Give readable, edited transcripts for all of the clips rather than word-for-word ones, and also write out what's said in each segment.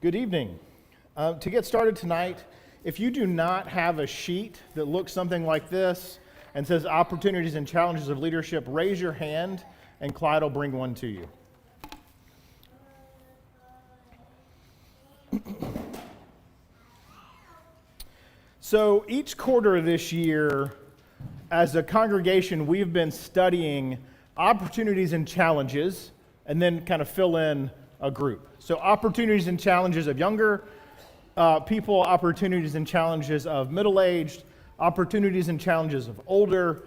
Good evening. To get started tonight, if you do not have a sheet that looks something like this and says Opportunities and Challenges of Leadership, raise your hand and Clyde will bring one to you. So each quarter of this year, as a congregation, we've been studying opportunities and challenges and then kind of fill in a group. So opportunities and challenges of younger people, opportunities and challenges of middle-aged, opportunities and challenges of older.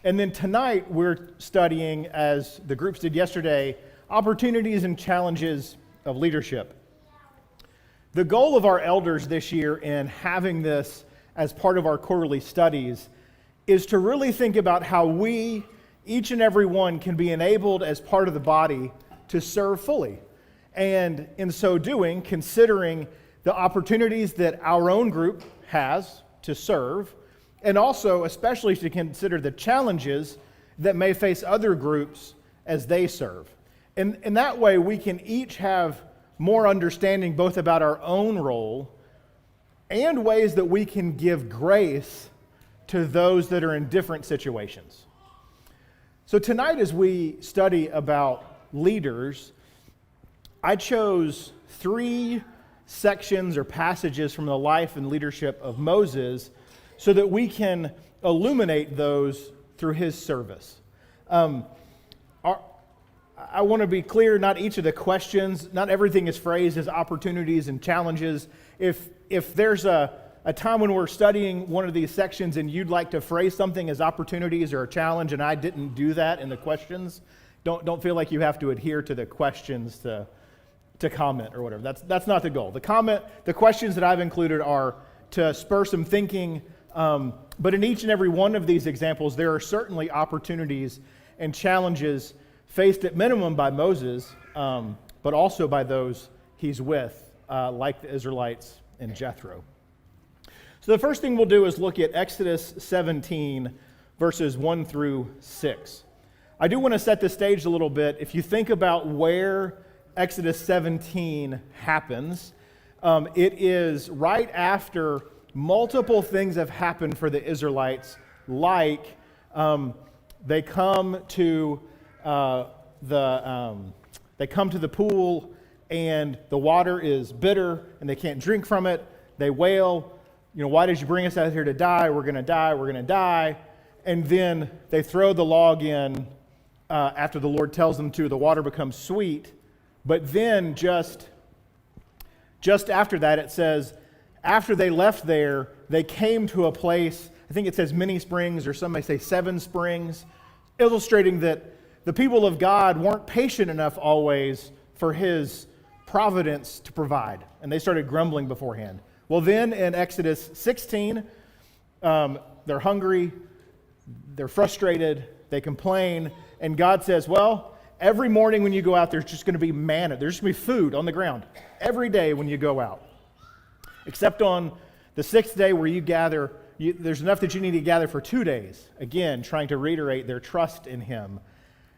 And then tonight we're studying, as the groups did yesterday, opportunities and challenges of leadership. The goal of our elders this year in having this as part of our quarterly studies is to really think about how we, each and every one, can be enabled as part of the body to serve fully. And in so doing, considering the opportunities that our own group has to serve, and also especially to consider the challenges that may face other groups as they serve. And in that way, we can each have more understanding both about our own role and ways that we can give grace to those that are in different situations. So tonight, as we study about leaders, I chose 3 sections or passages from the life and leadership of Moses so that we can illuminate those through his service. I want to be clear, not each of the questions, not everything is phrased as opportunities and challenges. If there's a time when we're studying one of these sections and you'd like to phrase something as opportunities or a challenge and I didn't do that in the questions, don't feel like you have to adhere to the questions to comment or whatever. That's not the goal. The questions that I've included are to spur some thinking, but in each and every one of these examples, there are certainly opportunities and challenges faced at minimum by Moses, but also by those he's with, like the Israelites and Jethro. So the first thing we'll do is look at Exodus 17, verses 1 through 6. I do want to set the stage a little bit. If you think about where Exodus 17 happens, it is right after multiple things have happened for the Israelites, like they come to the pool and the water is bitter and they can't drink from it. They wail, why did you bring us out here to die? We're going to die, we're going to die. And then they throw the log in after the Lord tells them to. The water becomes sweet. But then just after that, it says, after they left there, they came to a place, I think it says many springs, or some may say 7 springs, illustrating that the people of God weren't patient enough always for his providence to provide. And they started grumbling beforehand. Well, then in Exodus 16, they're hungry, they're frustrated, they complain, and God says, well, every morning when you go out, there's just going to be manna. There's just going to be food on the ground every day when you go out. Except on the 6th day where you gather, there's enough that you need to gather for 2 days. Again, trying to reiterate their trust in him.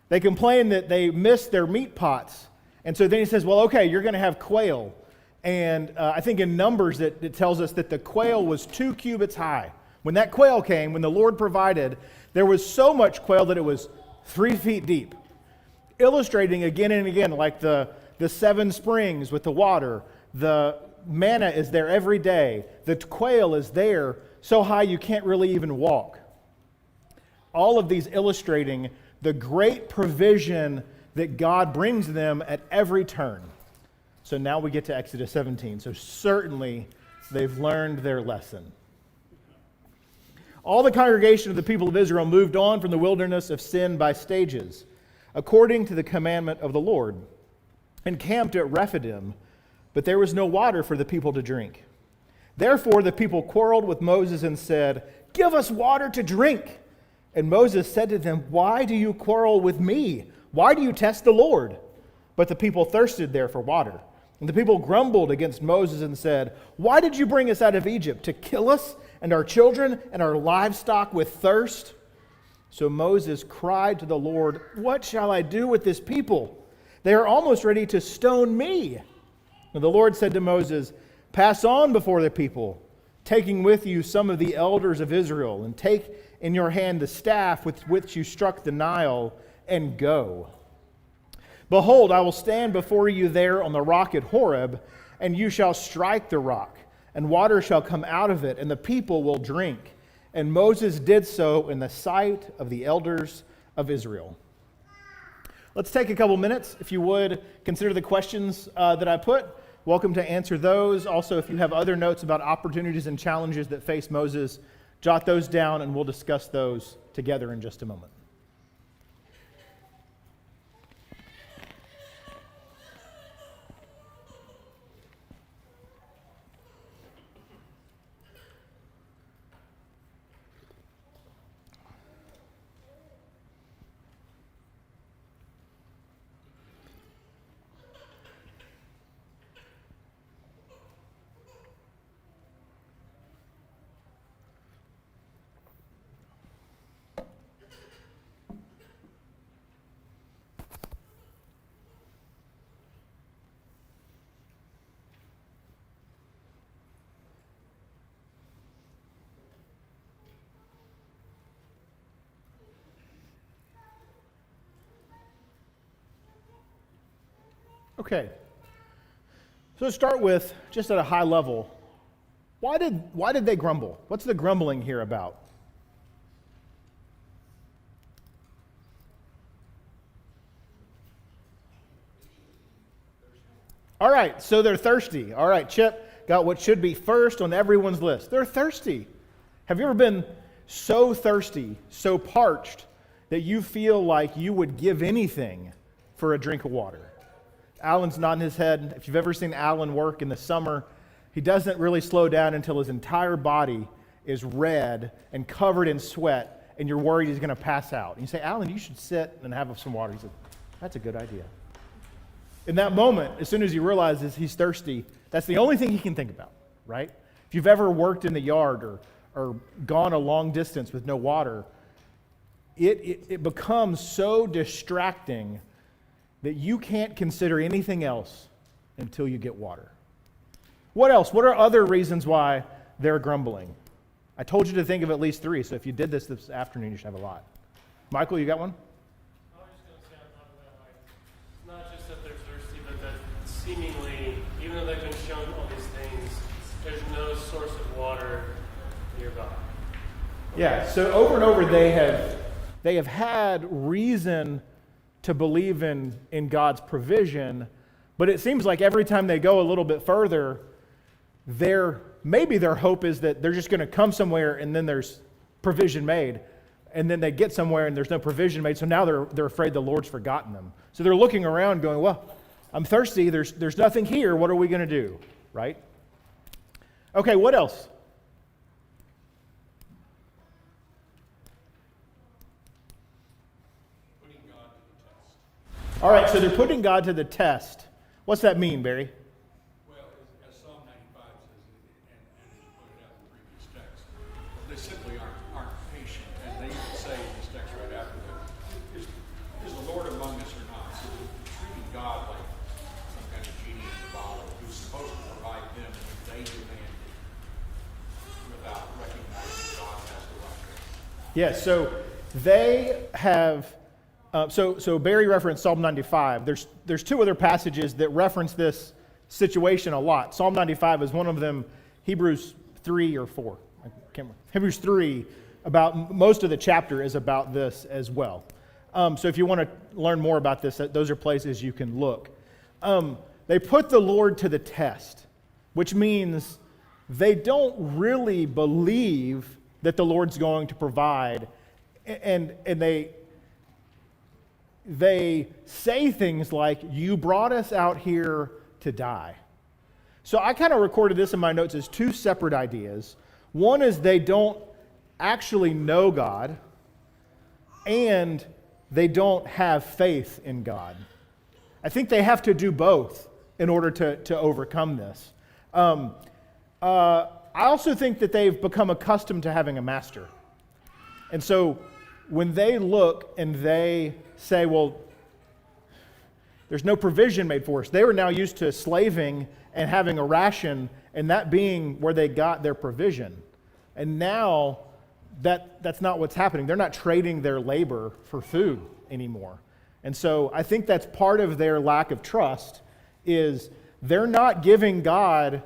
They complain that they missed their meat pots. And so then he says, well, okay, you're going to have quail. And I think in Numbers it tells us that the quail was 2 cubits high. When that quail came, when the Lord provided, there was so much quail that it was 3 feet deep. Illustrating again and again, like the 7 springs with the water, the manna is there every day, the quail is there so high you can't really even walk. All of these illustrating the great provision that God brings them at every turn. So now we get to Exodus 17. So certainly they've learned their lesson. All the congregation of the people of Israel moved on from the wilderness of sin by stages, according to the commandment of the Lord, and camped at Rephidim, but there was no water for the people to drink. Therefore the people quarreled with Moses and said, "Give us water to drink." And Moses said to them, "Why do you quarrel with me? Why do you test the Lord?" But the people thirsted there for water. And the people grumbled against Moses and said, "Why did you bring us out of Egypt? To kill us and our children and our livestock with thirst?" So Moses cried to the Lord, "What shall I do with this people? They are almost ready to stone me." And the Lord said to Moses, "Pass on before the people, taking with you some of the elders of Israel, and take in your hand the staff with which you struck the Nile, and go. Behold, I will stand before you there on the rock at Horeb, and you shall strike the rock, and water shall come out of it, and the people will drink." And Moses did so in the sight of the elders of Israel. Let's take a couple minutes. If you would, consider the questions that I put. Welcome to answer those. Also, if you have other notes about opportunities and challenges that face Moses, jot those down, and we'll discuss those together in just a moment. Okay, so let's start with, just at a high level, why did they grumble? What's the grumbling here about? All right, so they're thirsty. All right, Chip got what should be first on everyone's list. They're thirsty. Have you ever been so thirsty, so parched, that you feel like you would give anything for a drink of water? Alan's nodding his head. If you've ever seen Alan work in the summer, he doesn't really slow down until his entire body is red and covered in sweat, and you're worried he's going to pass out. And you say, "Alan, you should sit and have some water." He said, "That's a good idea." In that moment, as soon as he realizes he's thirsty, that's the only thing he can think about, right? If you've ever worked in the yard or gone a long distance with no water, it becomes so distracting that you can't consider anything else until you get water. What else? What are other reasons why they're grumbling? I told you to think of at least three, so if you did this afternoon, you should have a lot. Michael, you got one? I was just going to say on top of that, like, it's not just that they're thirsty, but that seemingly, even though they've been shown all these things, there's no source of water nearby. Yeah, so over and over they have had reason to believe in God's provision, but it seems like every time they go a little bit further, maybe their hope is that they're just going to come somewhere and then there's provision made, and then they get somewhere and there's no provision made, so now they're afraid the Lord's forgotten them. So they're looking around going, "Well, I'm thirsty, there's nothing here, what are we going to do?" Right? Okay, what else? All right, so they're putting God to the test. What's that mean, Barry? Well, as Psalm 95 says, and you put it out in the previous text, they simply aren't patient. And they even say in this text right after that, is the Lord among us or not? So they're treating God like some kind of genie in the bottle who's supposed to provide them when they demand it without recognizing God has the right to. Yes, so they have... So Barry referenced Psalm 95. There's two other passages that reference this situation a lot. Psalm 95 is one of them. Hebrews 3 or 4. I can't remember. Hebrews 3, about most of the chapter is about this as well. So if you want to learn more about this, those are places you can look. They put the Lord to the test, which means they don't really believe that the Lord's going to provide, and they say things like, "You brought us out here to die." So I kind of recorded this in my notes as two separate ideas. One is they don't actually know God, and they don't have faith in God. I think they have to do both in order to overcome this. I also think that they've become accustomed to having a master. And so when they look and they say, "Well, There's no provision made for us. They were now used to slaving and having a ration, and that being where they got their provision. And now that's not what's happening. They're not trading their labor for food anymore. And so I think that's part of their lack of trust, is they're not giving God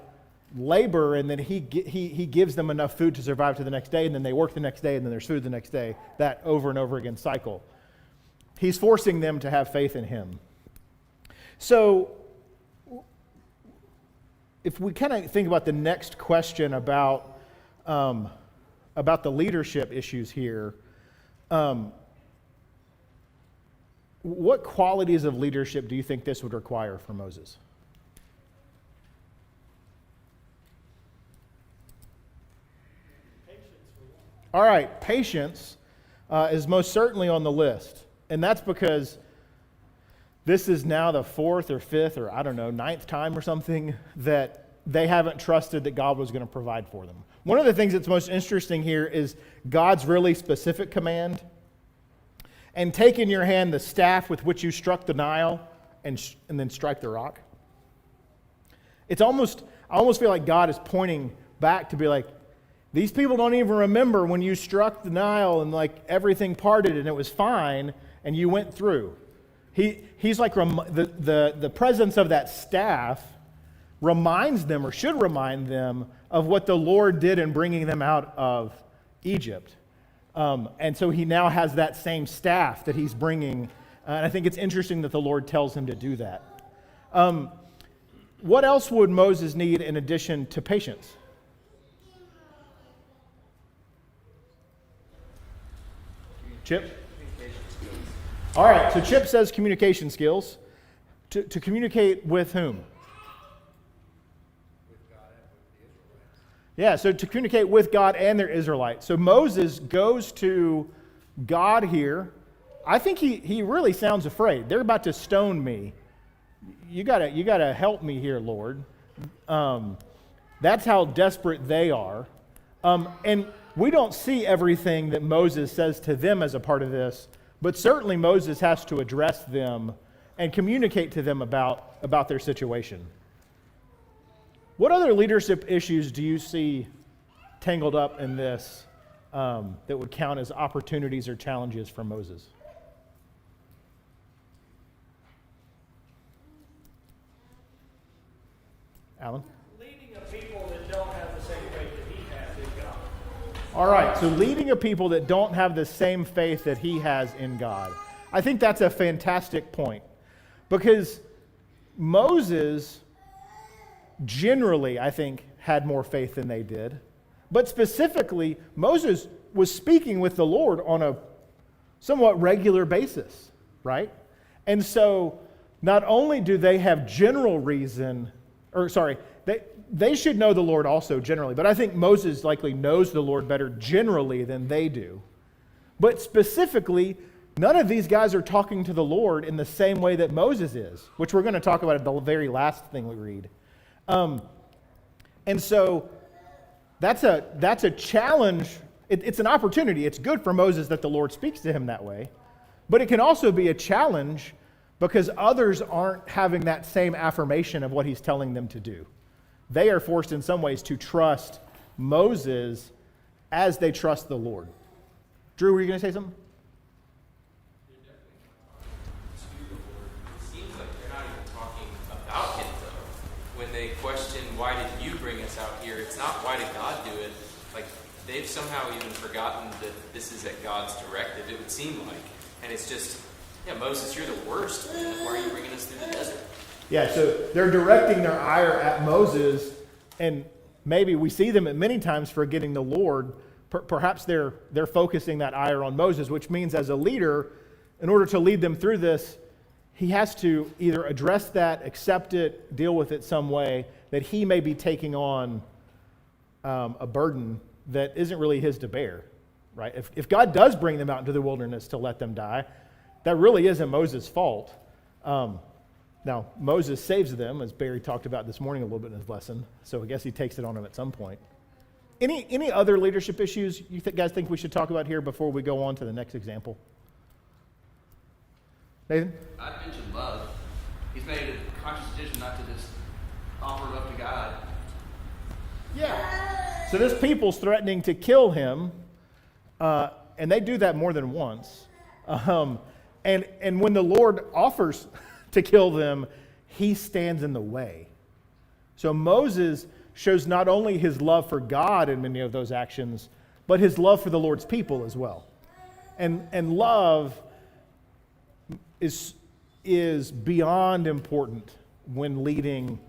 labor and then he gives them enough food to survive to the next day, and then they work the next day, and then there's food the next day. That over and over again cycle. He's forcing them to have faith in him. So if we kind of think about the next question about the leadership issues here, what qualities of leadership do you think this would require for Moses? All right, patience is most certainly on the list. And that's because this is now the fourth or fifth or, I don't know, ninth time or something that they haven't trusted that God was going to provide for them. One of the things that's most interesting here is God's really specific command. And take in your hand the staff with which you struck the Nile and then strike the rock. I almost feel like God is pointing back to be like, these people don't even remember when you struck the Nile and like everything parted and it was fine and you went through. He's like, the presence of that staff reminds them, or should remind them, of what the Lord did in bringing them out of Egypt. And so he now has that same staff that he's bringing. And I think it's interesting that the Lord tells him to do that. What else would Moses need in addition to patience? Chip? All right, so Chip says communication skills. To communicate with whom? With God and with the Israelites. Yeah, so to communicate with God and their Israelites. So Moses goes to God here. I think he really sounds afraid. They're about to stone me. You gotta help me here, Lord. That's how desperate they are. And we don't see everything that Moses says to them as a part of this, but certainly Moses has to address them and communicate to them about their situation. What other leadership issues do you see tangled up in this that would count as opportunities or challenges for Moses? Alan? Leading a people that don't have the same faith that he has in God. All right, so leading a people that don't have the same faith that he has in God. I think that's a fantastic point, because Moses generally, I think, had more faith than they did. But specifically, Moses was speaking with the Lord on a somewhat regular basis, right? And so not only do they have general reason, they should know the Lord also generally, but I think Moses likely knows the Lord better generally than they do. But specifically, none of these guys are talking to the Lord in the same way that Moses is, which we're going to talk about at the very last thing we read. And so that's a challenge. It's an opportunity. It's good for Moses that the Lord speaks to him that way, but it can also be a challenge because others aren't having that same affirmation of what he's telling them to do. They are forced in some ways to trust Moses as they trust the Lord. Drew, were you going to say something? It seems like they're not even talking about him, though. When they question, why did you bring us out here? It's not, why did God do it? Like, they've somehow even forgotten that this is at God's directive, it would seem like. And it's just, yeah, Moses, you're the worst. Why are you bringing us through the desert? Yeah, so they're directing their ire at Moses, and maybe we see them at many times forgetting the Lord. Perhaps they're focusing that ire on Moses, which means as a leader, in order to lead them through this, he has to either address that, accept it, deal with it some way, that he may be taking on a burden that isn't really his to bear, right? If God does bring them out into the wilderness to let them die, that really isn't Moses' fault. Now, Moses saves them, as Barry talked about this morning a little bit in his lesson, so I guess he takes it on him at some point. Any other leadership issues you guys think we should talk about here before we go on to the next example? Nathan? I'd mention love. he's made a conscious decision not to just offer it up to God. Yeah. So this people's threatening to kill him, and they do that more than once. And when the Lord offers to kill them, he stands in the way. So Moses shows not only his love for God in many of those actions, but his love for the Lord's people as well. And love is beyond important when leading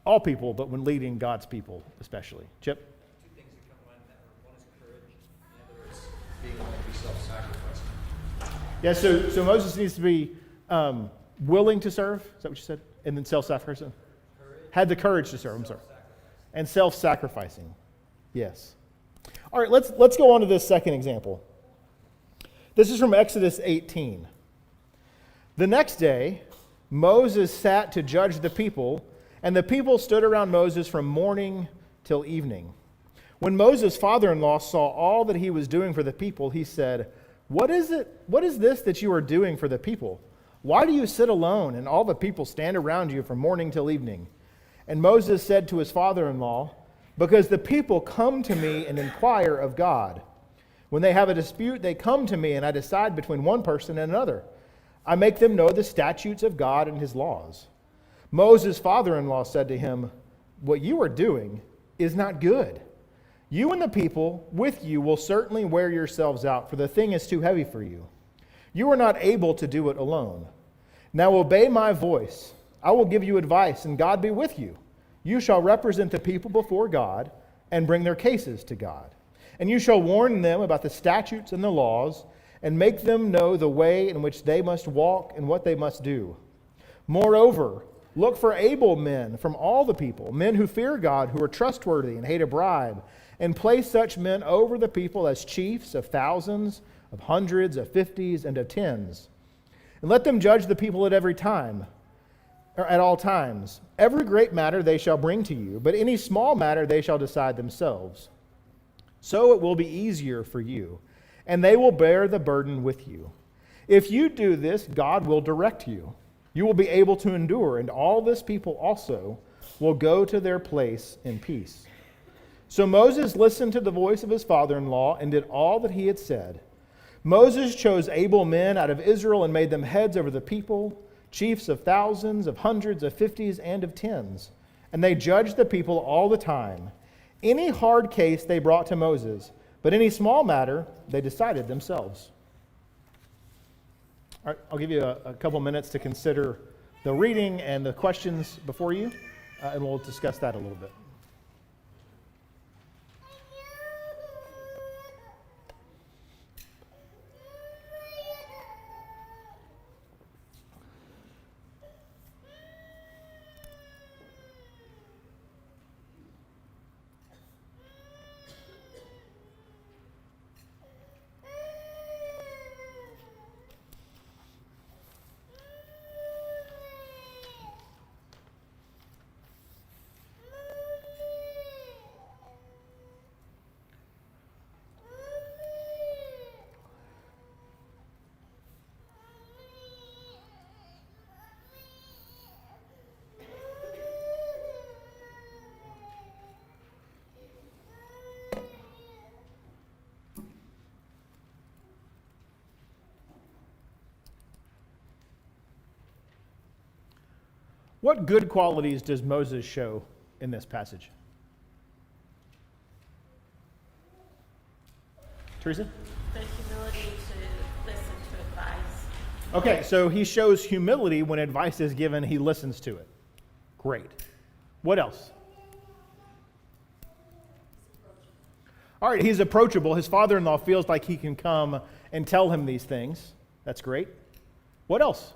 all people, but when leading God's people especially. Chip? Two things that come to mind in that one is courage, and the other is being willing to be self-sacrificing. Yeah, so Moses needs to be willing to serve. Is that what you said? And then self-sacrificing? Had the courage to serve, I'm sorry. And self-sacrificing. Yes. All right, let's go on to this second example. This is from Exodus 18. The next day, Moses sat to judge the people, and the people stood around Moses from morning till evening. When Moses' father-in-law saw all that he was doing for the people, he said, What is this that you are doing for the people? Why do you sit alone and all the people stand around you from morning till evening? And Moses said to his father-in-law, Because the people come to me and inquire of God. When they have a dispute, they come to me, and I decide between one person and another. I make them know the statutes of God and his laws. Moses' father-in-law said to him, What you are doing is not good. You and the people with you will certainly wear yourselves out, for the thing is too heavy for you. You are not able to do it alone. Now obey my voice. I will give you advice, and God be with you. You shall represent the people before God and bring their cases to God. And you shall warn them about the statutes and the laws, and make them know the way in which they must walk and what they must do. Moreover, look for able men from all the people, men who fear God, who are trustworthy and hate a bribe, and place such men over the people as chiefs of thousands, of hundreds, of fifties, and of tens. And let them judge the people at every time, or at all times. Every great matter they shall bring to you, but any small matter they shall decide themselves. So it will be easier for you, and they will bear the burden with you. If you do this, God will direct you. You will be able to endure, and all this people also will go to their place in peace. So Moses listened to the voice of his father-in-law and did all that he had said. Moses chose able men out of Israel and made them heads over the people, chiefs of thousands, of hundreds, of fifties, and of tens. And they judged the people all the time. Any hard case they brought to Moses, but any small matter they decided themselves. All right, I'll give you a couple minutes to consider the reading and the questions before you, and we'll discuss that a little bit. What good qualities does Moses show in this passage? Teresa? The humility to listen to advice. Okay, so he shows humility when advice is given, he listens to it. Great. What else? All right, he's approachable. His father-in-law feels like he can come and tell him these things. That's great. What else?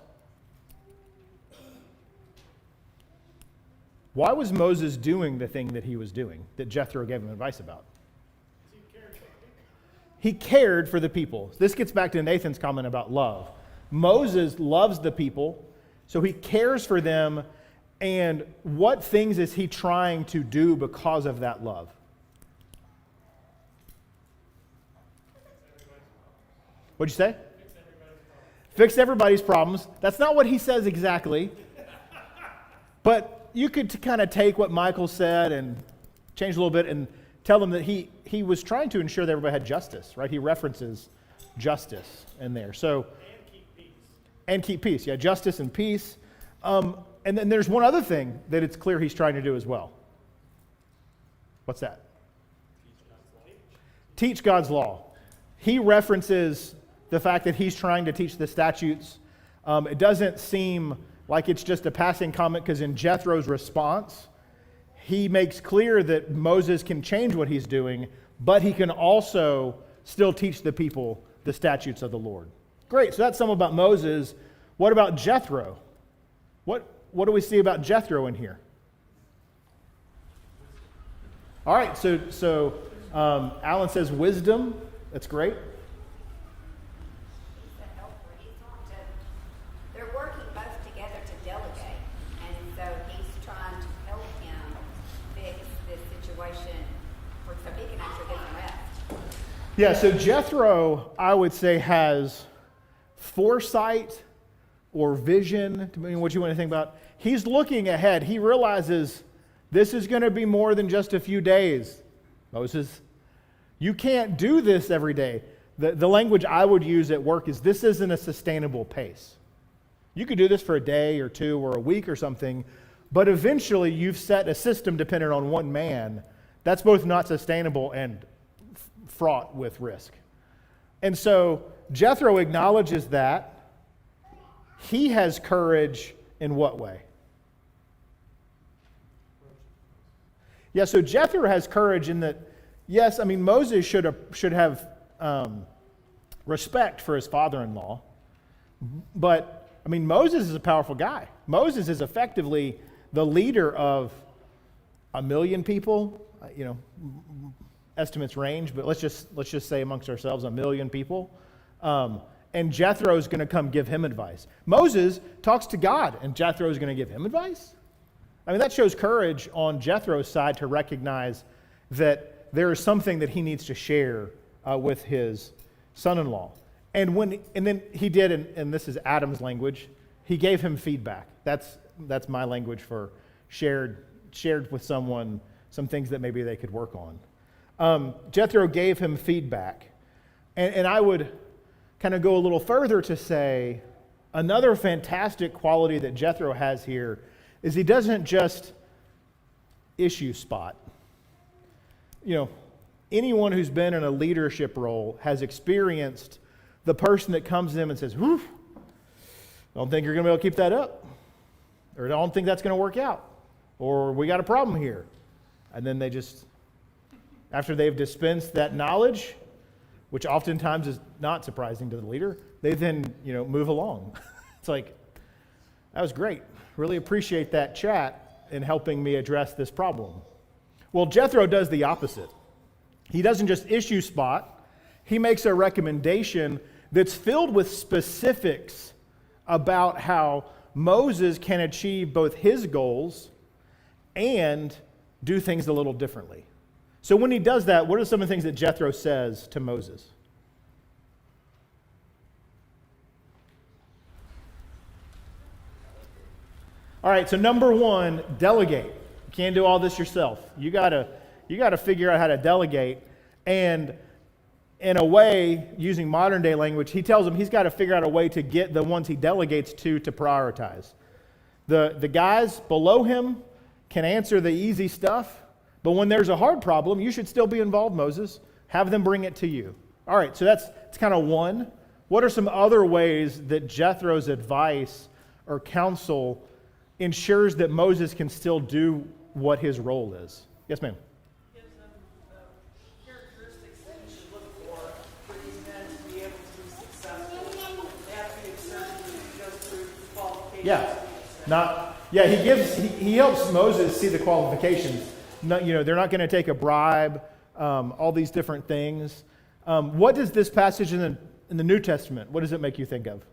Why was Moses doing the thing that he was doing, that Jethro gave him advice about? He cared for the people. This gets back to Nathan's comment about love. Moses loves the people, so he cares for them. And what things is he trying to do because of that love? What'd you say? Fix everybody's problems. That's not what he says exactly. But you could kind of take what Michael said and change a little bit and tell them that he was trying to ensure that everybody had justice, right? He references justice in there. So, and keep peace. Yeah, justice and peace. And then there's one other thing that it's clear he's trying to do as well. What's that? Teach God's law. He references the fact that he's trying to teach the statutes. It doesn't seem like it's just a passing comment, because in Jethro's response, he makes clear that Moses can change what he's doing, but he can also still teach the people the statutes of the Lord. Great, so that's some about Moses. What about Jethro? What do we see about Jethro in here? All right, so Alan says wisdom. That's great. They're working both together to delegate, and so he's trying to help him fix this situation so he can actually get some rest. Yeah, so Jethro, I would say, has foresight or vision, depending on what you want to think about. He's looking ahead. He realizes this is going to be more than just a few days, Moses. You can't do this every day. The language I would use at work is this isn't a sustainable pace. You could do this for a day or two or a week or something, but eventually you've set a system dependent on one man that's both not sustainable and fraught with risk. And so Jethro acknowledges that. He has courage in what way? Yeah, so Jethro has courage in that, yes, I mean, Moses should have respect for his father-in-law, but I mean, Moses is a powerful guy. Moses is effectively the leader of 1 million people. Estimates range, but let's just say amongst ourselves 1 million people. And Jethro is going to come give him advice. Moses talks to God, and Jethro is going to give him advice. I mean, that shows courage on Jethro's side to recognize that there is something that he needs to share with his son-in-law. And then he did, and this is Adam's language, he gave him feedback. That's my language for shared with someone some things that maybe they could work on. Jethro gave him feedback. And I would kind of go a little further to say another fantastic quality that Jethro has here is he doesn't just issue spot. Anyone who's been in a leadership role has experienced the person that comes to them and says, "Whew, don't think you're going to be able to keep that up," or "don't think that's going to work out," or "we got a problem here." And then they just, after they've dispensed that knowledge, which oftentimes is not surprising to the leader, they then, move along. It's like, that was great. Really appreciate that chat in helping me address this problem. Well, Jethro does the opposite. He doesn't just issue spot. He makes a recommendation that's filled with specifics about how Moses can achieve both his goals and do things a little differently. So when he does that, what are some of the things that Jethro says to Moses? All right, so number one, delegate. You can't do all this yourself. You gotta figure out how to delegate. And in a way, using modern day language, he tells him he's got to figure out a way to get the ones he delegates to prioritize. The guys below him can answer the easy stuff, but when there's a hard problem, you should still be involved, Moses. Have them bring it to you. All right, so that's kind of one. What are some other ways that Jethro's advice or counsel ensures that Moses can still do what his role is? Yes, ma'am. Gives them characteristics that you should look for these men to be able to be successful. They have to be exerted to go through qualifications. He helps Moses see the qualifications. They're not going to take a bribe, all these different things. What does this passage in the New Testament, what does it make you think of?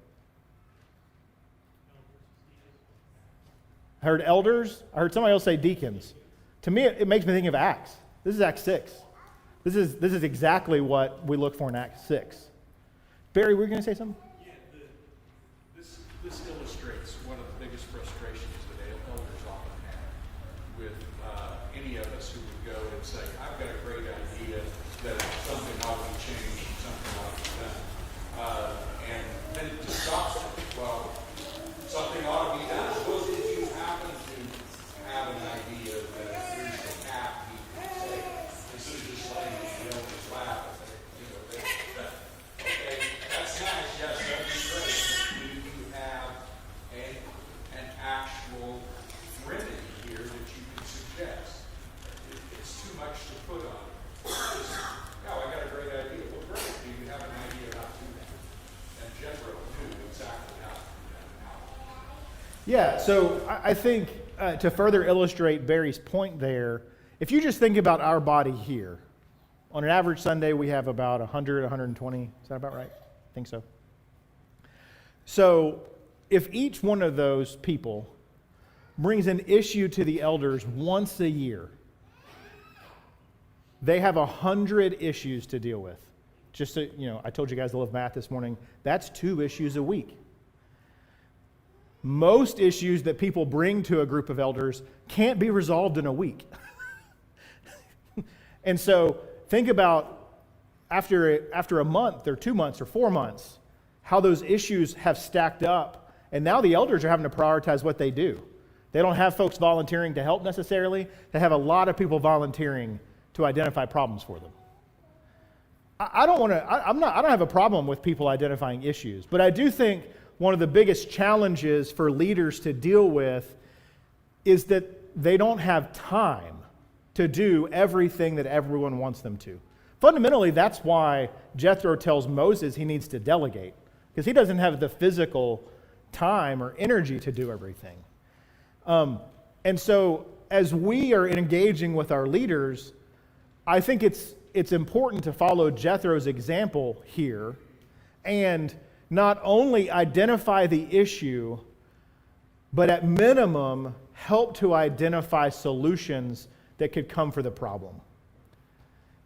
I heard elders. I heard somebody else say deacons. To me, it makes me think of Acts. This is Acts 6. This is exactly what we look for in Acts 6. Barry, were you going to say something? Yeah, this illustrates one of the biggest frustrations that elders often and say, I've got a great idea that something ought to be changed, something ought to be done. And then it just stops it. Well, something ought to be done. Suppose if you happen to have an idea that here's the path you can take, instead of just letting it in his lap and say, okay, that's nice, yes, that'd be great. But do you have an actual remedy here that you can suggest? It's too much to put on it. Just, I got a great idea. Well, great. Do you have an idea how to do that? And Jethro knew exactly how to do that and how. Yeah, so I think to further illustrate Barry's point there, if you just think about our body here, on an average Sunday we have about 100, 120. Is that about right? I think so. So if each one of those people brings an issue to the elders once a year, they have 100 issues to deal with. Just so, I told you guys to love math this morning. That's 2 issues a week. Most issues that people bring to a group of elders can't be resolved in a week. And so think about after a month or 2 months or 4 months, how those issues have stacked up. And now the elders are having to prioritize what they do. They don't have folks volunteering to help necessarily. They have a lot of people volunteering to identify problems for them. I don't have a problem with people identifying issues, but I do think one of the biggest challenges for leaders to deal with is that they don't have time to do everything that everyone wants them to. Fundamentally, that's why Jethro tells Moses he needs to delegate, because he doesn't have the physical time or energy to do everything. And so as we are engaging with our leaders, I think it's important to follow Jethro's example here and not only identify the issue, but at minimum, help to identify solutions that could come for the problem.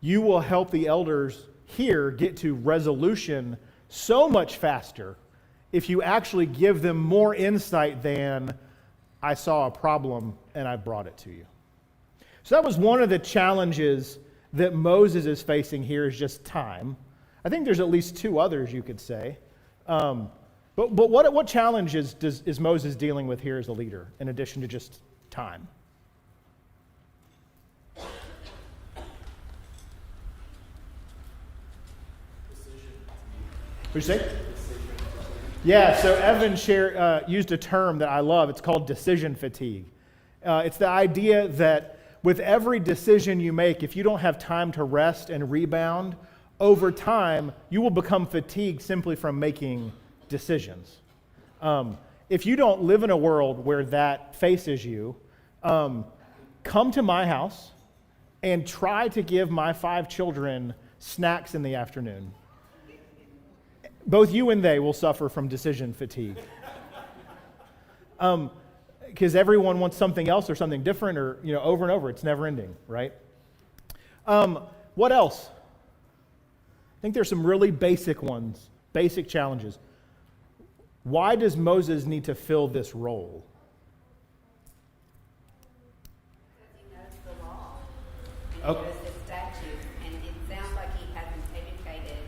You will help the elders here get to resolution so much faster if you actually give them more insight than, I saw a problem and I brought it to you. So that was one of the challenges that Moses is facing here, is just time. I think there's at least 2 others you could say. But what challenges is Moses dealing with here as a leader, in addition to just time? What'd you say? Yeah, so Evan used a term that I love. It's called decision fatigue. It's the idea that with every decision you make, if you don't have time to rest and rebound, over time, you will become fatigued simply from making decisions. If you don't live in a world where that faces you, come to my house and try to give my 5 children snacks in the afternoon. Both you and they will suffer from decision fatigue. Because everyone wants something else or something different, or over and over. It's never ending, right? What else? I think there's some really basic ones, basic challenges. Why does Moses need to fill this role? Because he knows the law, and he knows the statutes, and it sounds like he hasn't educated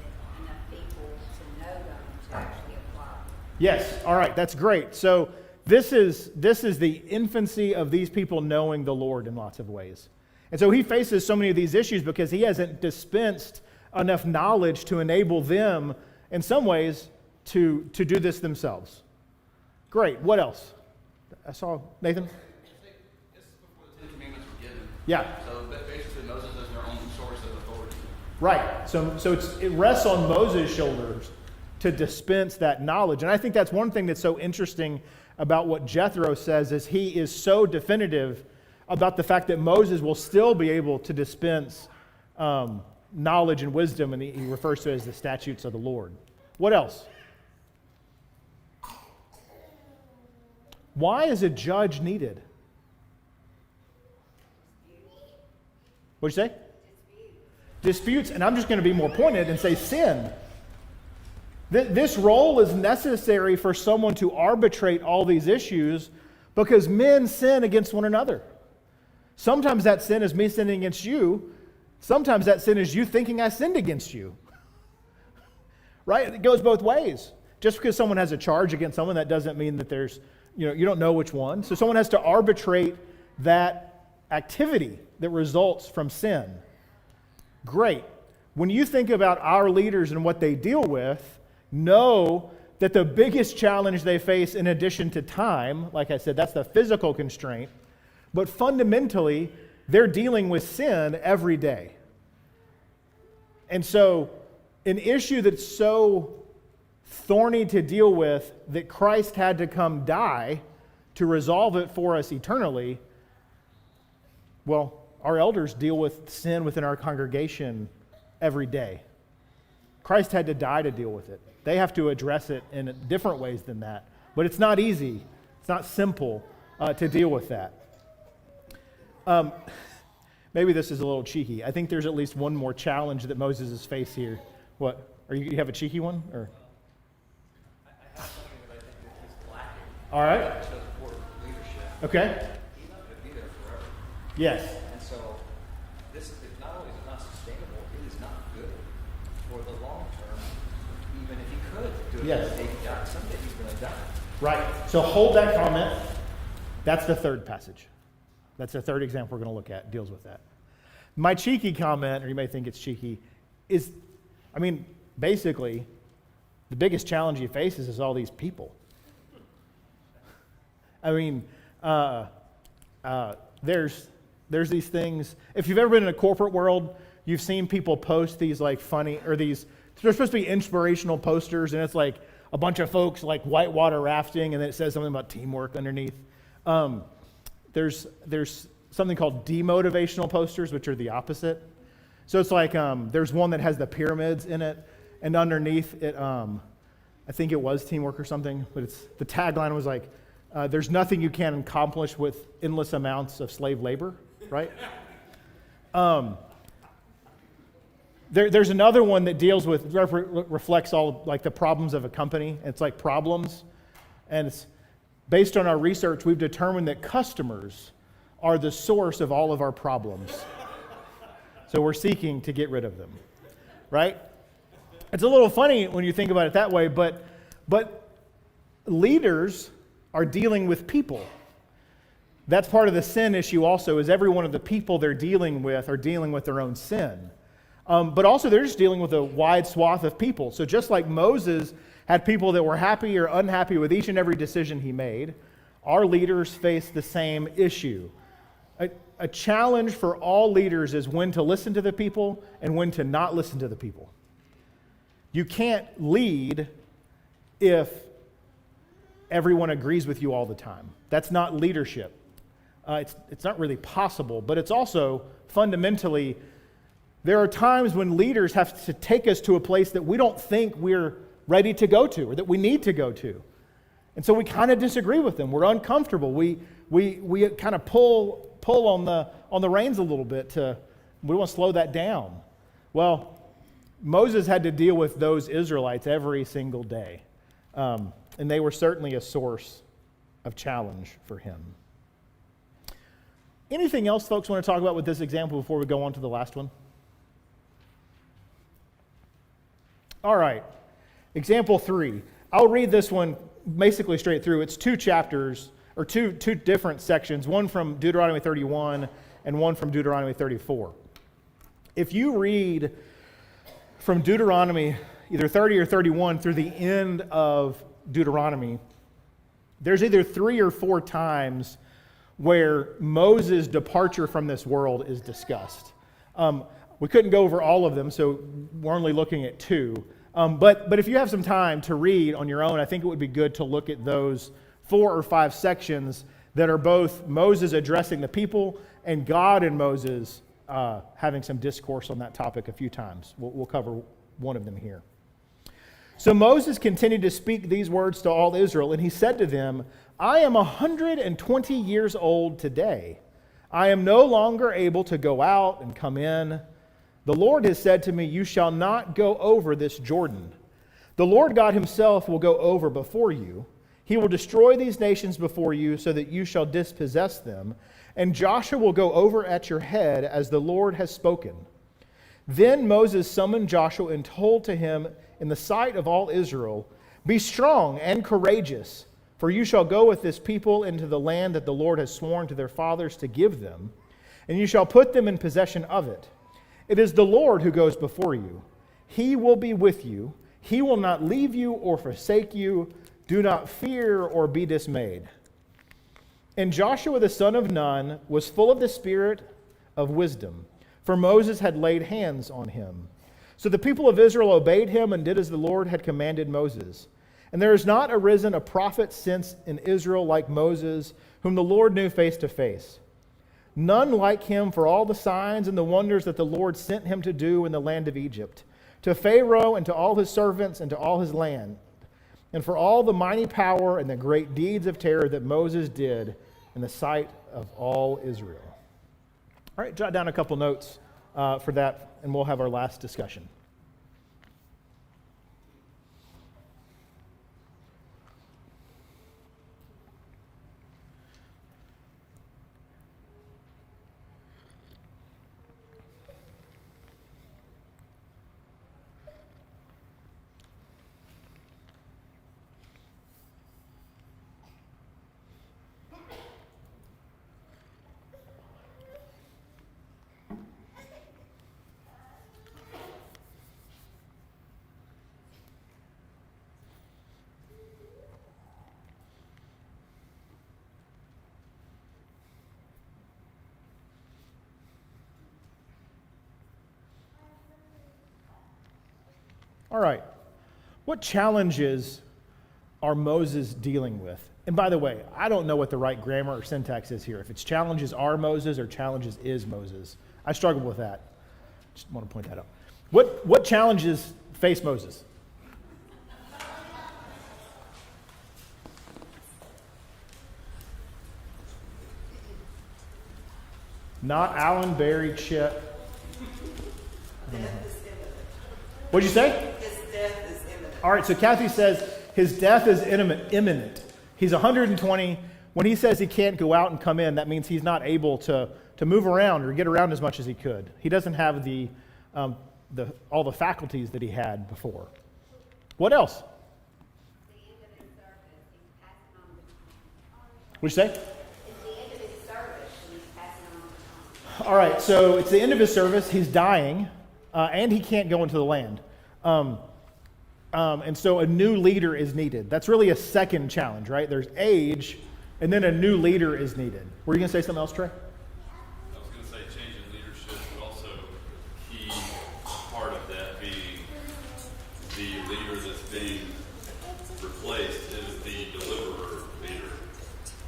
enough people to know them to actually apply. Yes, all right, that's great. So this is the infancy of these people knowing the Lord in lots of ways. And so he faces so many of these issues because he hasn't dispensed enough knowledge to enable them, in some ways, to do this themselves. Great. What else? I saw Nathan. I think this is before the 10 Commandments were given. Yeah. So basically Moses is their own source of authority. Right. So it rests on Moses' shoulders to dispense that knowledge. And I think that's one thing that's so interesting about what Jethro says, is he is so definitive about the fact that Moses will still be able to dispense knowledge and wisdom, and he refers to it as the statutes of the Lord. What else? Why is a judge needed? What'd you say? Disputes. And I'm just going to be more pointed and say sin. This role is necessary for someone to arbitrate all these issues because men sin against one another. Sometimes that sin is me sinning against you. Sometimes that sin is you thinking I sinned against you. Right? It goes both ways. Just because someone has a charge against someone, that doesn't mean that there's, you don't know which one. So someone has to arbitrate that activity that results from sin. Great. When you think about our leaders and what they deal with, know that the biggest challenge they face, in addition to time, like I said, that's the physical constraint, but fundamentally, they're dealing with sin every day. And so, an issue that's so thorny to deal with that Christ had to come die to resolve it for us eternally, well, our elders deal with sin within our congregation every day. Christ had to die to deal with it. They have to address it in different ways than that. But it's not easy. It's not simple to deal with that. Maybe this is a little cheeky. I think there's at least one more challenge that Moses has faced here. What? You have a cheeky one? Or? I have something that I think is lacking. All right. That shows poor leadership. Okay. He's not going to be there forever. Yes. And so, this is not only is it not sustainable, it is not good for the long term. Even if he could do it, Yes. someday he's going to die. Right. So hold that comment. That's the third passage. That's the third example we're going to look at, deals with that. My cheeky comment, or you may think it's cheeky, is, basically, the biggest challenge he faces is all these people. There's these things. If you've ever been in a corporate world, you've seen people post these funny, or they're supposed to be inspirational posters, and it's like a bunch of folks whitewater rafting, and then it says something about teamwork underneath. There's something called demotivational posters, which are the opposite. So it's there's one that has the pyramids in it, and underneath it, I think it was teamwork or something, but the tagline was there's nothing you can accomplish with endless amounts of slave labor, right? There's another one that deals with, reflects all the problems of a company. It's problems, and it's based on our research, we've determined that customers are the source of all of our problems. So we're seeking to get rid of them, right? It's a little funny when you think about it that way, but leaders are dealing with people. That's part of the sin issue also, is every one of the people they're dealing with are dealing with their own sin. But also they're just dealing with a wide swath of people. So just like Moses had people that were happy or unhappy with each and every decision he made, our leaders face the same issue. A challenge for all leaders is when to listen to the people and when to not listen to the people. You can't lead if everyone agrees with you all the time. That's not leadership. It's not really possible, but it's also fundamentally, there are times when leaders have to take us to a place that we don't think we're ready to go to or that we need to go to. And so we kind of disagree with them. We're uncomfortable. We kind of pull on the reins a little bit we want to slow that down. Well, Moses had to deal with those Israelites every single day. And they were certainly a source of challenge for him. Anything else folks want to talk about with this example before we go on to the last one? All right. Example 3. I'll read this one basically straight through. It's 2 chapters, or two different sections, one from Deuteronomy 31 and one from Deuteronomy 34. If you read from Deuteronomy either 30 or 31 through the end of Deuteronomy, there's either 3 or 4 times where Moses' departure from this world is discussed. We couldn't go over all of them, so we're only looking at 2. But if you have some time to read on your own, I think it would be good to look at those 4 or 5 sections that are both Moses addressing the people and God and Moses having some discourse on that topic a few times. We'll cover one of them here. So Moses continued to speak these words to all Israel, and he said to them, I am 120 years old today. I am no longer able to go out and come in. The Lord has said to me, you shall not go over this Jordan. The Lord God himself will go over before you. He will destroy these nations before you so that you shall dispossess them. and Joshua will go over at your head as the Lord has spoken." Then Moses summoned Joshua and told to him in the sight of all Israel, "Be strong and courageous, for you shall go with this people into the land that the Lord has sworn to their fathers to give them, and you shall put them in possession of it. It is the Lord who goes before you. He will be with you. He will not leave you or forsake you. Do not fear or be dismayed." And Joshua the son of Nun was full of the spirit of wisdom, for Moses had laid hands on him. So the people of Israel obeyed him and did as the Lord had commanded Moses. And there has not arisen a prophet since in Israel like Moses, whom the Lord knew face to face. None like him for all the signs and the wonders that the Lord sent him to do in the land of Egypt, to Pharaoh and to all his servants and to all his land, and for all the mighty power and the great deeds of terror that Moses did in the sight of all Israel. All right, jot down a couple notes for that, and we'll have our last discussion. All right, what challenges are Moses dealing with? And by the way, I don't know what the right grammar or syntax is here. If it's challenges are Moses or challenges is Moses. I struggle with that. Just want to point that out. What challenges face Moses? Not Alan, Barry, Chip. What'd you say? His death is imminent. All right, so Kathy says his death is imminent. He's 120. When he says he can't go out and come in, that means he's not able to move around or get around as much as he could. He doesn't have all the faculties that he had before. What else? The end of his service, he's passing on the baton. What'd you say? It's the end of his service, and he's passing on the baton. All right, so it's the end of his service. He's dying, and he can't go into the land. And so a new leader is needed. That's really a second challenge, right? There's age, and then a new leader is needed. Were you going to say something else, Trey? I was going to say change in leadership, but also key part of that being the leader that's being replaced is the deliverer leader,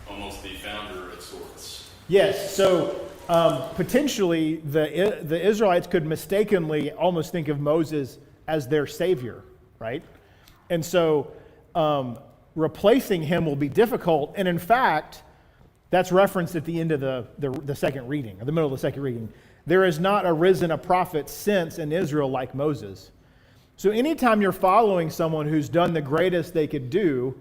almost the founder of sorts. Yes, so potentially the Israelites could mistakenly almost think of Moses as their savior, right? And so replacing him will be difficult. And in fact, that's referenced at the end of the second reading, or the middle of the second reading. There has not arisen a prophet since in Israel like Moses. So anytime you're following someone who's done the greatest they could do,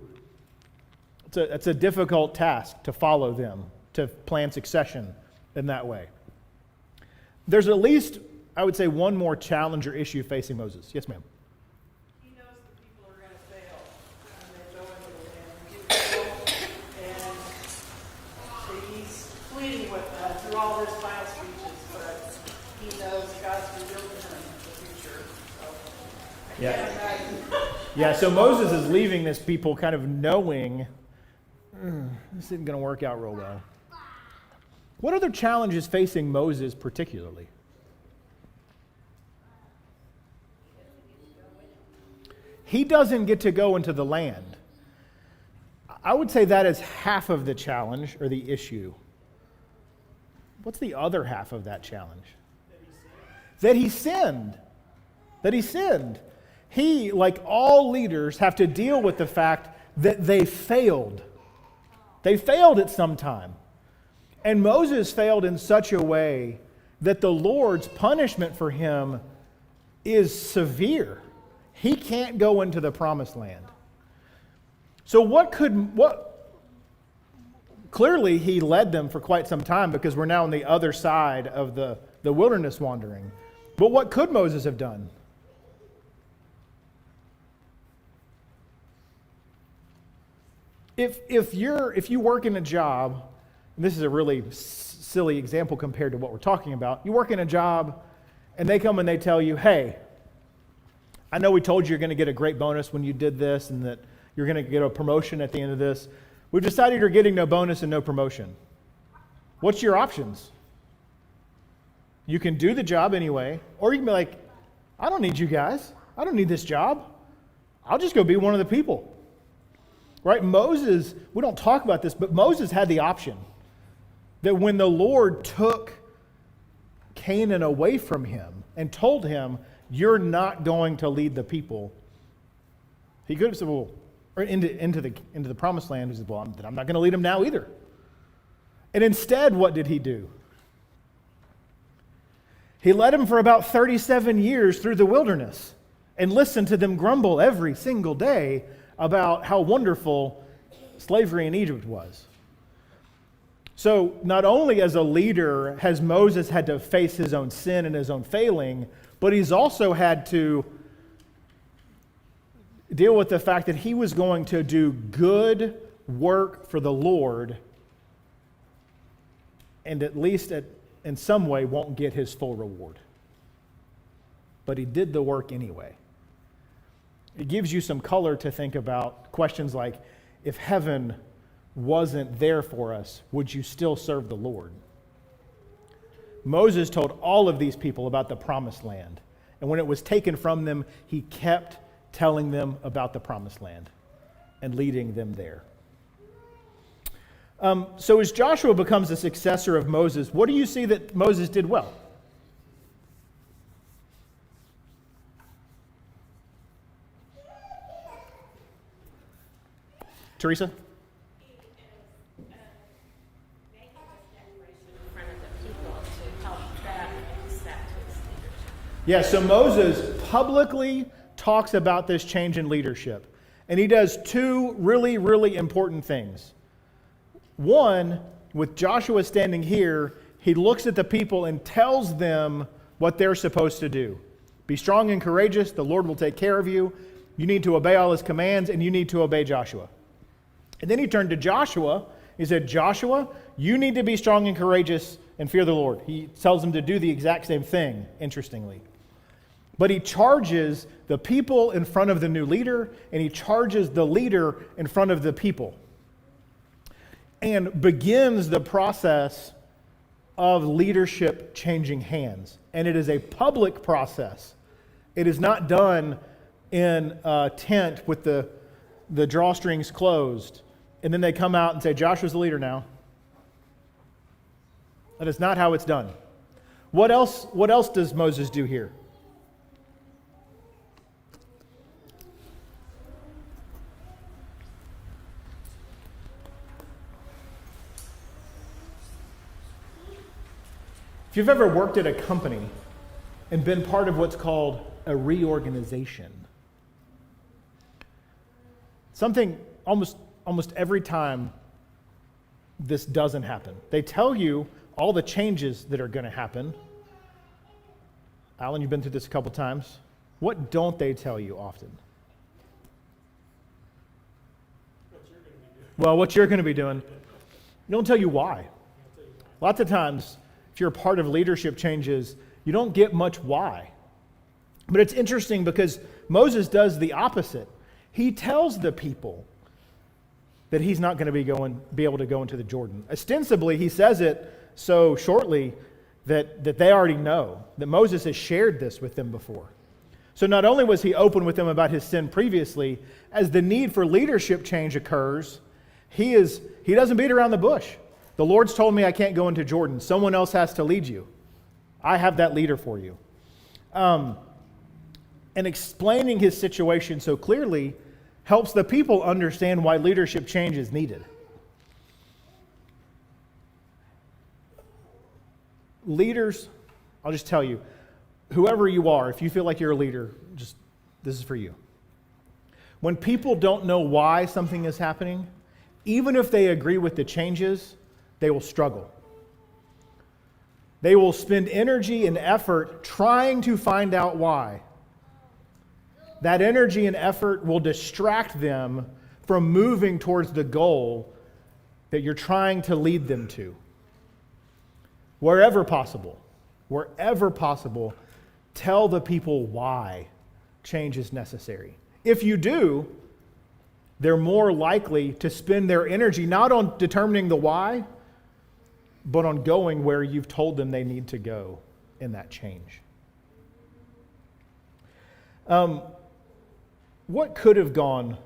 it's a difficult task to follow them, to plan succession in that way. There's at least, I would say, one more challenge or issue facing Moses. Yes, ma'am. He knows the people are going to fail when they go into the land and give hope, and so he's pleading with them through all his final speeches, but he knows God's revealed to him the future. So I can't imagine. Yeah, so Moses is leaving this people kind of knowing this isn't going to work out real well. What other challenges facing Moses particularly? He doesn't get to go into the land. I would say that is half of the challenge or the issue. What's the other half of that challenge? That he sinned. That he sinned. He, like all leaders, have to deal with the fact that they failed. They failed at some time. And Moses failed in such a way that the Lord's punishment for him is severe. He can't go into the promised land. So what clearly he led them for quite some time because we're now on the other side of the wilderness wandering. But what could Moses have done? If you work in a job, and this is a really silly example compared to what we're talking about, you work in a job and they come and they tell you, hey, I know we told you you're going to get a great bonus when you did this and that you're going to get a promotion at the end of this. We've decided you're getting no bonus and no promotion. What's your options? You can do the job anyway, or you can be like, I don't need you guys. I don't need this job. I'll just go be one of the people. Right? Moses, we don't talk about this, but Moses had the option that when the Lord took Canaan away from him and told him, you're not going to lead the people, he could have said, well, or into the promised land. He said, well, I'm not going to lead them now either. And instead, what did he do? He led them for about 37 years through the wilderness and listened to them grumble every single day about how wonderful slavery in Egypt was. So not only as a leader has Moses had to face his own sin and his own failing, but he's also had to deal with the fact that he was going to do good work for the Lord and at least in some way won't get his full reward. But he did the work anyway. It gives you some color to think about questions like, if heaven wasn't there for us, would you still serve the Lord? Moses told all of these people about the promised land. And when it was taken from them, he kept telling them about the promised land and leading them there. So as Joshua becomes the successor of Moses, what do you see that Moses did well? Teresa? Yeah, so Moses publicly talks about this change in leadership. And he does two really, really important things. One, with Joshua standing here, he looks at the people and tells them what they're supposed to do. Be strong and courageous. The Lord will take care of you. You need to obey all his commands, and you need to obey Joshua. And then he turned to Joshua. He said, Joshua, you need to be strong and courageous and fear the Lord. He tells him to do the exact same thing, interestingly. But he charges the people in front of the new leader, and he charges the leader in front of the people. And begins the process of leadership changing hands. And it is a public process. It is not done in a tent with the drawstrings closed. And then they come out and say, Joshua's the leader now. That is not how it's done. What else does Moses do here? If you've ever worked at a company and been part of what's called a reorganization, something almost every time this doesn't happen. They tell you all the changes that are going to happen. Alan, you've been through this a couple times. What don't they tell you often? What you're going to be doing. They don't tell you why. Lots of times, if you're a part of leadership changes, you don't get much why. But it's interesting because Moses does the opposite. He tells the people that he's not going to be able to go into the Jordan. Ostensibly, he says it so shortly that they already know, that Moses has shared this with them before. So not only was he open with them about his sin previously, as the need for leadership change occurs, he doesn't beat around the bush. The Lord's told me I can't go into Jordan. Someone else has to lead you. I have that leader for you. And explaining his situation so clearly helps the people understand why leadership change is needed. Leaders, I'll just tell you, whoever you are, if you feel like you're a leader, this is for you. When people don't know why something is happening, even if they agree with the changes, they will struggle. They will spend energy and effort trying to find out why. That energy and effort will distract them from moving towards the goal that you're trying to lead them to. Wherever possible, tell the people why change is necessary. If you do, they're more likely to spend their energy not on determining the why, but on going where you've told them they need to go in that change. What could have gone?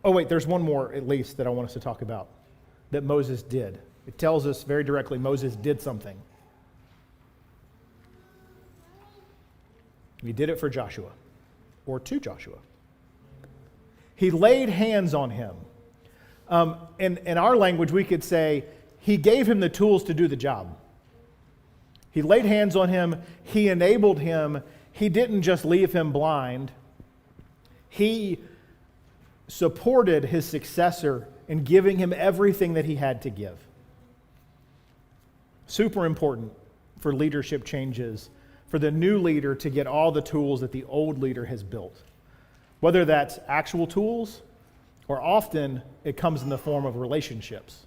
Oh, wait, there's one more at least that I want us to talk about that Moses did. It tells us very directly Moses did something. He did it for Joshua, or to Joshua. He laid hands on him. In our language, we could say he gave him the tools to do the job. He laid hands on him. He enabled him. He didn't just leave him blind. He supported his successor in giving him everything that he had to give. Super important for leadership changes, for the new leader to get all the tools that the old leader has built. Whether that's actual tools, or often it comes in the form of relationships.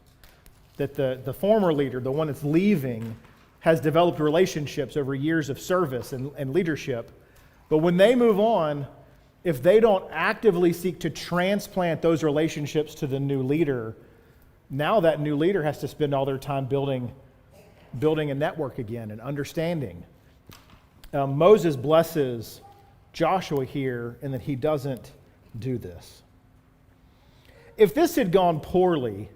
That the former leader, the one that's leaving, has developed relationships over years of service and leadership. But when they move on, if they don't actively seek to transplant those relationships to the new leader, now that new leader has to spend all their time building a network again and understanding. Moses blesses Joshua here, and that he doesn't do this. If this had gone poorly,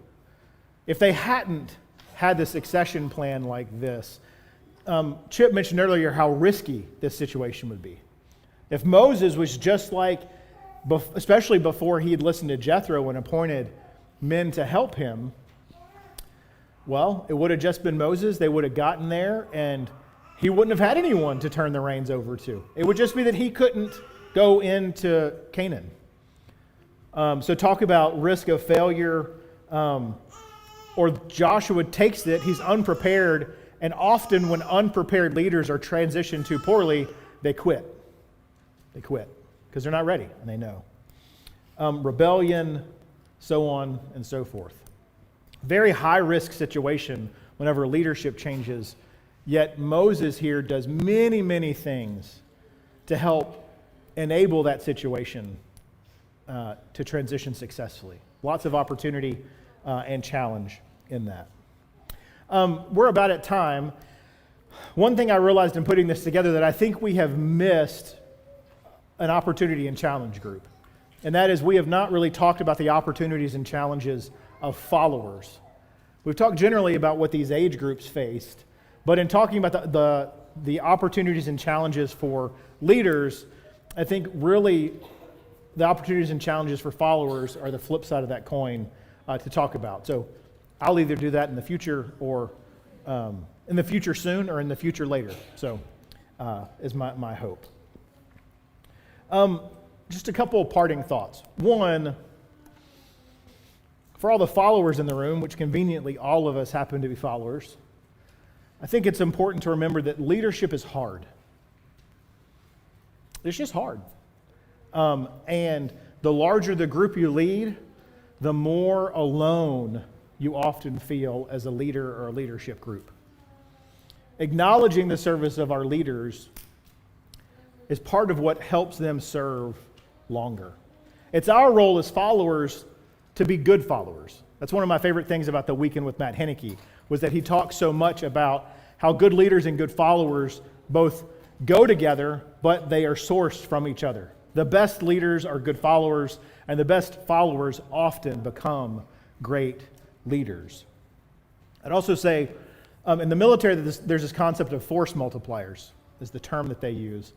if they hadn't had the succession plan like this, Chip mentioned earlier how risky this situation would be. If Moses was just like, especially before he had listened to Jethro and appointed men to help him, well, it would have just been Moses. They would have gotten there, and he wouldn't have had anyone to turn the reins over to. It would just be that he couldn't go into Canaan. So talk about risk of failure. Or Joshua takes it, he's unprepared, and often when unprepared leaders are transitioned too poorly, they quit. They quit because they're not ready, and they know. Rebellion, so on and so forth. Very high-risk situation whenever leadership changes, yet Moses here does many, many things to help enable that situation to transition successfully. Lots of opportunity and challenge in that. We're about at time. One thing I realized in putting this together that I think we have missed an opportunity and challenge group. And that is we have not really talked about the opportunities and challenges of followers. We've talked generally about what these age groups faced, but in talking about the opportunities and challenges for leaders, I think really the opportunities and challenges for followers are the flip side of that coin to talk about. So I'll either do that in the future or in the future soon or in the future later. So is my hope. Just a couple of parting thoughts. One, for all the followers in the room, which conveniently all of us happen to be followers, I think it's important to remember that leadership is hard. It's just hard. And the larger the group you lead, the more alone you often feel as a leader or a leadership group. Acknowledging the service of our leaders is part of what helps them serve longer. It's our role as followers to be good followers. That's one of my favorite things about the Weekend with Matt Henneke, was that he talks so much about how good leaders and good followers both go together, but they are sourced from each other. The best leaders are good followers, and the best followers often become great leaders. I'd also say in the military there's this concept of force multipliers, is the term that they use.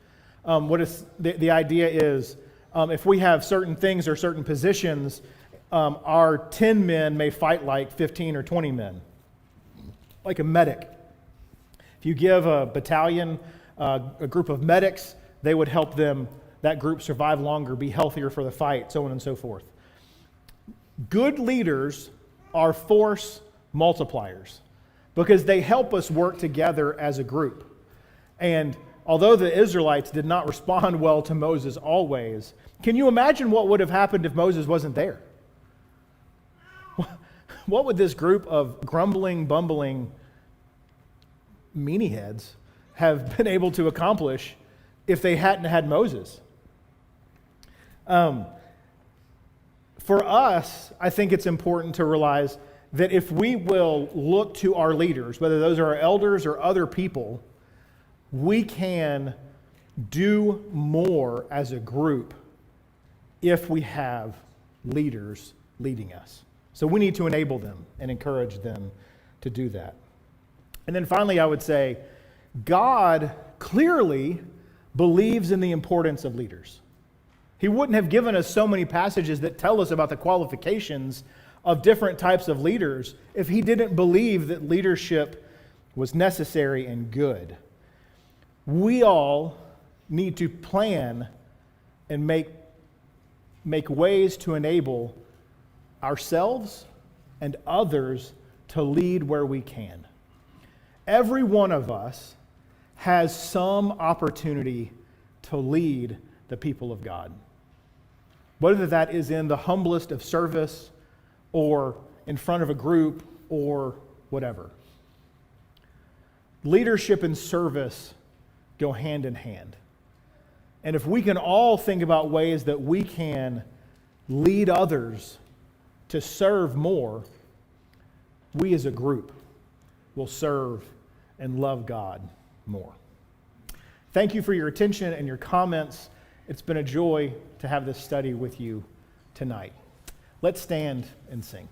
The idea is if we have certain things or certain positions, our 10 men may fight like 15 or 20 men, like a medic. If you give a battalion a group of medics, they would help that group survive longer, be healthier for the fight, so on and so forth. Good leaders are force multipliers because they help us work together as a group. And although the Israelites did not respond well to Moses always, can you imagine what would have happened if Moses wasn't there? What would this group of grumbling, bumbling meanieheads have been able to accomplish if they hadn't had Moses? For us, I think it's important to realize that if we will look to our leaders, whether those are our elders or other people, we can do more as a group if we have leaders leading us. So we need to enable them and encourage them to do that. And then finally, I would say, God clearly believes in the importance of leaders. He wouldn't have given us so many passages that tell us about the qualifications of different types of leaders if he didn't believe that leadership was necessary and good. We all need to plan and make ways to enable ourselves and others to lead where we can. Every one of us has some opportunity to lead the people of God. Whether that is in the humblest of service or in front of a group or whatever. Leadership and service go hand in hand. And if we can all think about ways that we can lead others to serve more, we as a group will serve and love God more. Thank you for your attention and your comments. It's been a joy to have this study with you tonight. Let's stand and sing.